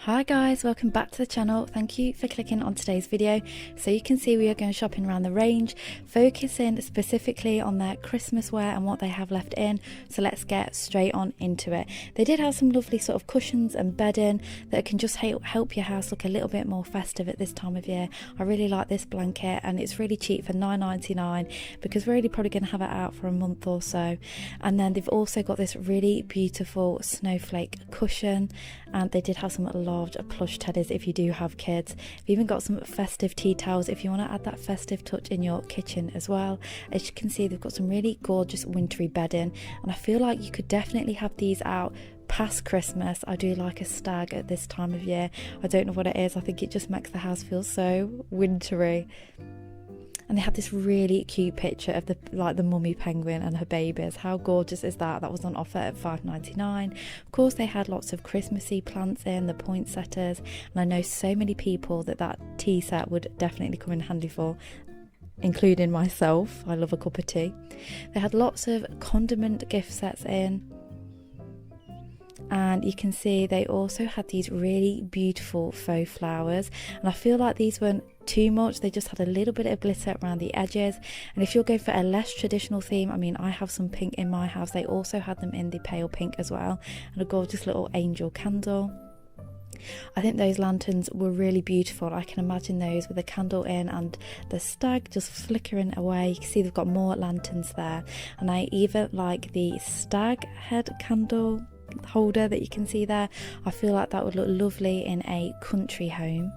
Hi guys, welcome back to the channel. Thank you for clicking on today's video. So you can see we are going shopping around the range, focusing specifically on their Christmas wear and what they have left in. So let's get straight on into it. They did have some lovely sort of cushions and bedding that can just help your house look a little bit more festive at this time of year. I really like this blanket and it's really cheap for $9.99 because we're really probably going to have it out for a month or so. And then they've also got this really beautiful snowflake cushion, and they did have some large plush teddies if you do have kids. They've even got some festive tea towels if you want to add that festive touch in your kitchen as well. As you can see, they've got some really gorgeous wintry bedding, and I feel like you could definitely have these out past Christmas. I do like a stag at this time of year. I don't know what it is, I think it just makes the house feel so wintry. And they had this really cute picture of the mummy penguin and her babies. How gorgeous is that? That was on offer at $5.99. Of course, they had lots of Christmassy plants in, the poinsettias, and I know so many people that tea set would definitely come in handy for, including myself. I love a cup of tea. They had lots of condiment gift sets in. And you can see they also had these really beautiful faux flowers, and I feel like these weren't too much. They just had a little bit of glitter around the edges. And if you're going for a less traditional theme, I mean, I have some pink in my house, they also had them in the pale pink as well, and a gorgeous little angel candle. I think those lanterns were really beautiful. I can imagine those with a candle in and the stag just flickering away. You can see they've got more lanterns there, and I even like the stag head candle holder that you can see there. I feel like that would look lovely in a country home.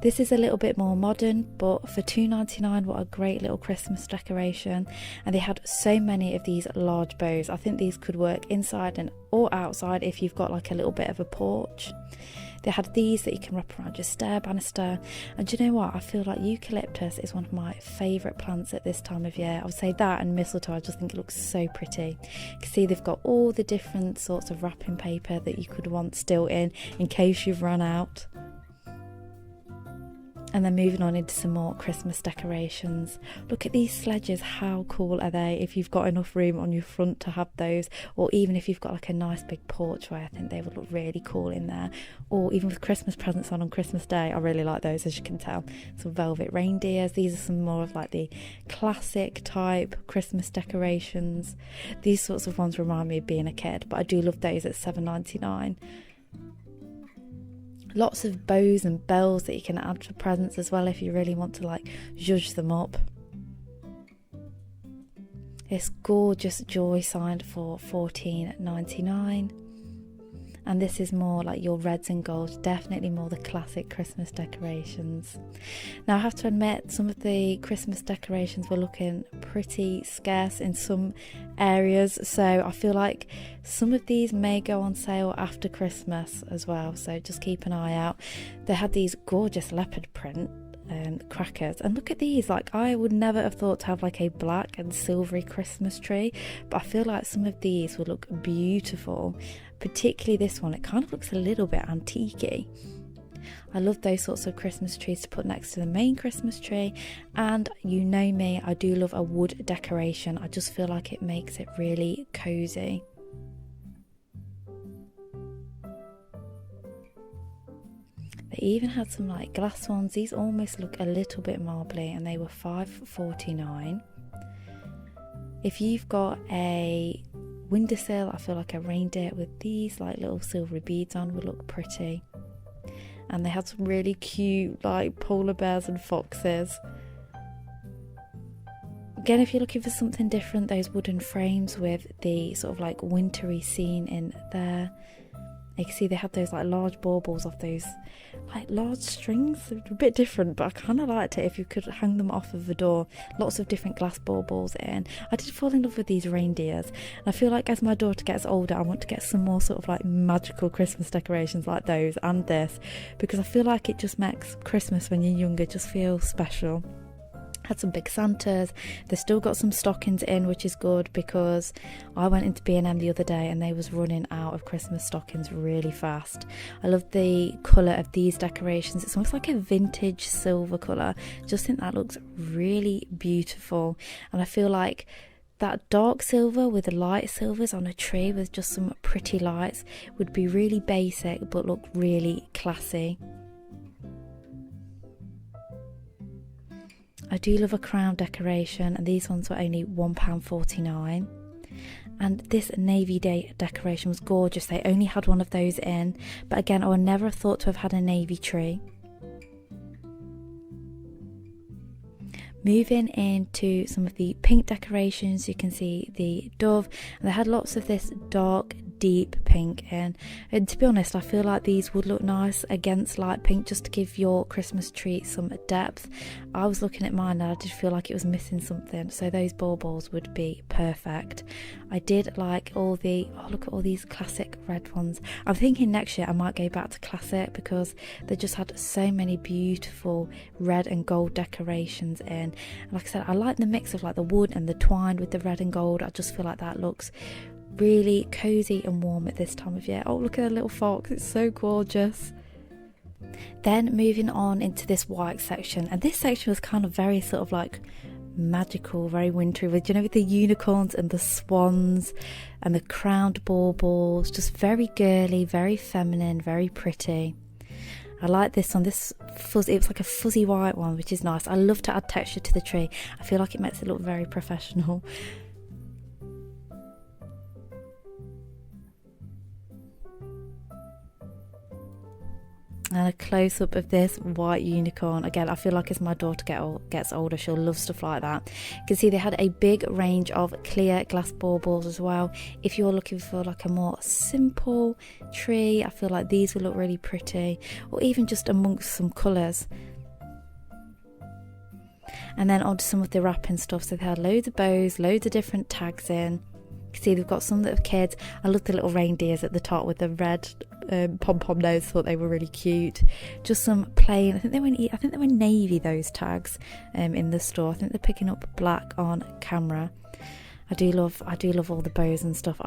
This is a little bit more modern, but for $2.99, what a great little Christmas decoration. And they had so many of these large bows. I think these could work inside and or outside if you've got like a little bit of a porch. They had these that you can wrap around your stair banister. And do you know what? I feel like eucalyptus is one of my favourite plants at this time of year. I would say that and mistletoe. I just think it looks so pretty. You can see they've got all the different sorts of wrapping paper that you could want still in case you've run out. And then moving on into some more Christmas decorations. Look at these sledges, how cool are they? If you've got enough room on your front to have those, or even if you've got like a nice big porchway, I think they would look really cool in there. Or even with Christmas presents on Christmas Day, I really like those, as you can tell. Some velvet reindeers. These are some more of like the classic type Christmas decorations. These sorts of ones remind me of being a kid, but I do love those at $7.99. Lots of bows and bells that you can add for presents as well if you really want to like zhuzh them up. This gorgeous joy sign for $14.99. And this is more like your reds and golds, definitely more the classic Christmas decorations. Now I have to admit, some of the Christmas decorations were looking pretty scarce in some areas, so I feel like some of these may go on sale after Christmas as well, so just keep an eye out. They had these gorgeous leopard print crackers, and look at these. Like, I would never have thought to have like a black and silvery Christmas tree, but I feel like some of these would look beautiful, particularly this one. It kind of looks a little bit antique-y. I love those sorts of Christmas trees to put next to the main Christmas tree, and you know me, I do love a wood decoration. I just feel like it makes it really cozy. They even had some like glass ones. These almost look a little bit marbly, and they were $5.49. If you've got a windowsill, I feel like a reindeer with these like little silvery beads on would look pretty. And they had some really cute like polar bears and foxes. Again, if you're looking for something different, those wooden frames with the sort of like wintry scene in there. You can see they had those like large baubles of those like large strings. They're a bit different, but I kind of liked it if you could hang them off of the door. Lots of different glass baubles in. I did fall in love with these reindeers, and I feel like as my daughter gets older, I want to get some more sort of like magical Christmas decorations like those and this, because I feel like it just makes Christmas when you're younger just feel special. Had some big Santas. They still got some stockings in, which is good, because I went into B&M the other day and they was running out of Christmas stockings really fast. I love the colour of these decorations. It's almost like a vintage silver colour. Just think that looks really beautiful, and I feel like that dark silver with the light silvers on a tree with just some pretty lights would be really basic but look really classy. I do love a crown decoration, and these ones were only £1.49. And this Navy Day decoration was gorgeous. They only had one of those in, but again, I would never have thought to have had a navy tree. Moving into some of the pink decorations, you can see the dove, and they had lots of this dark deep pink in, and to be honest I feel like these would look nice against light pink just to give your Christmas tree some depth. I was looking at mine and I did feel like it was missing something, so those baubles would be perfect. I did like all the, oh look at all these classic red ones. I'm thinking next year I might go back to classic because they just had so many beautiful red and gold decorations in, and like I said, I like the mix of like the wood and the twine with the red and gold. I just feel like that looks really cozy and warm at this time of year. Oh look at the little fox, it's so gorgeous. Then moving on into this white section, and this section was kind of very sort of like magical, very wintry, with, you know, with the unicorns and the swans and the crowned baubles, just very girly, very feminine, very pretty. I like this one, this fuzzy, it was like a fuzzy white one, which is nice. I love to add texture to the tree. I feel like it makes it look very professional. And a close-up of this white unicorn. Again, I feel like as my daughter gets older, she'll love stuff like that. You can see they had a big range of clear glass baubles as well. If you're looking for like a more simple tree, I feel like these will look really pretty, or even just amongst some colours. And then onto some of the wrapping stuff. So they had loads of bows, loads of different tags in. You can see they've got some that are kids. I love the little reindeers at the top with the red pom-pom nose. Thought they were really cute. Just some plain, I think they were navy, those tags in the store. I think they're picking up black on camera. I do love all the bows and stuff.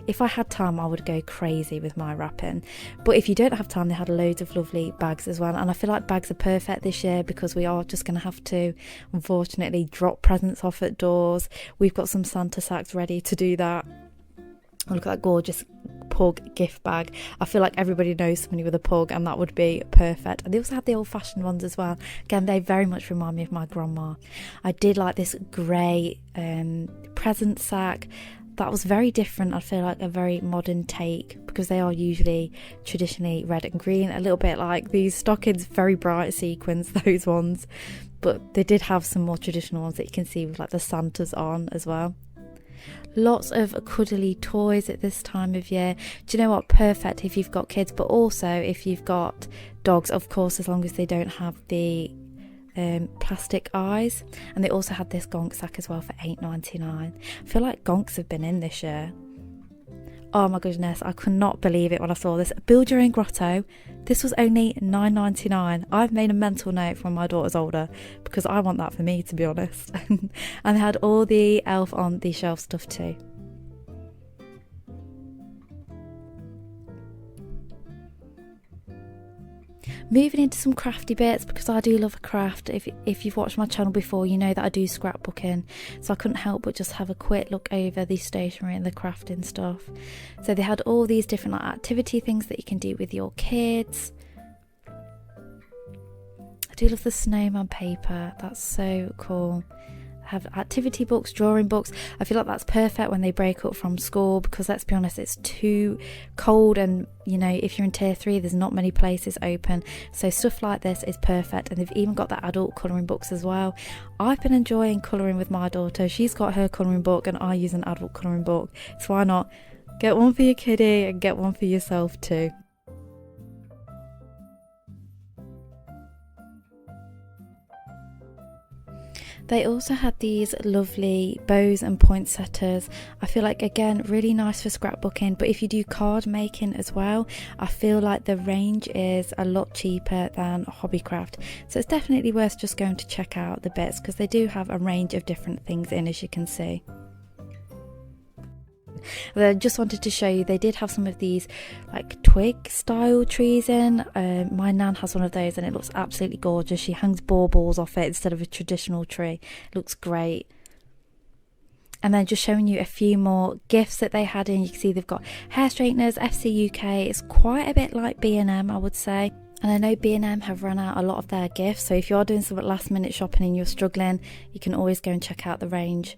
If I had time, I would go crazy with my wrapping. But if you don't have time, they had loads of lovely bags as well. And I feel like bags are perfect this year because we are just going to have to, unfortunately, drop presents off at doors. We've got some Santa sacks ready to do that. Oh, look at that gorgeous pug gift bag. I feel like everybody knows somebody with a pug, and that would be perfect. And they also had the old-fashioned ones as well. Again, they very much remind me of my grandma. I did like this grey present sack. That was very different. I feel like a very modern take because they are usually traditionally red and green, a little bit like these stockings, very bright sequins, those ones. But they did have some more traditional ones that you can see with like the Santas on as well. Lots of cuddly toys at this time of year. Do you know what? Perfect if you've got kids, but also if you've got dogs, of course, as long as they don't have the plastic eyes. And they also had this gonk sack as well for $8.99. I feel like gonks have been in this year. Oh my goodness, I could not believe it when I saw this. Build your own grotto. This was only $9.99. I've made a mental note for when my daughter's older because I want that for me, to be honest. And they had all the elf on the shelf stuff too. Moving into some crafty bits because I do love a craft. If you've watched my channel before, you know that I do scrapbooking, so I couldn't help but just have a quick look over the stationery and the crafting stuff. So they had all these different like activity things that you can do with your kids. I do love the snowman paper, that's so cool. Have activity books, drawing books. I feel like that's perfect when they break up from school because let's be honest, it's too cold, and you know, if you're in tier 3 there's not many places open, so stuff like this is perfect. And they've even got the adult colouring books as well. I've been enjoying colouring with my daughter. She's got her colouring book and I use an adult colouring book, so why not get one for your kiddie and get one for yourself too. They also had these lovely bows and poinsettias. I feel like, again, really nice for scrapbooking, but if you do card making as well, I feel like the range is a lot cheaper than Hobbycraft. So it's definitely worth just going to check out the bits because they do have a range of different things in, as you can see. I just wanted to show you, they did have some of these like twig style trees in. My nan has one of those and it looks absolutely gorgeous. She hangs baubles off it instead of a traditional tree. It looks great. And then just showing you a few more gifts that they had in. You can see they've got hair straighteners, FC UK. It's quite a bit like B&M, I would say. And I know B&M have run out a lot of their gifts, so if you're doing some last minute shopping and you're struggling, you can always go and check out the range.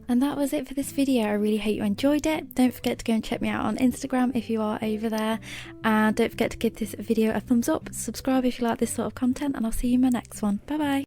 And that was it for this video. I really hope you enjoyed it. Don't forget to go and check me out on Instagram if you are over there. And don't forget to give this video a thumbs up, subscribe if you like this sort of content, and I'll see you in my next one. Bye bye.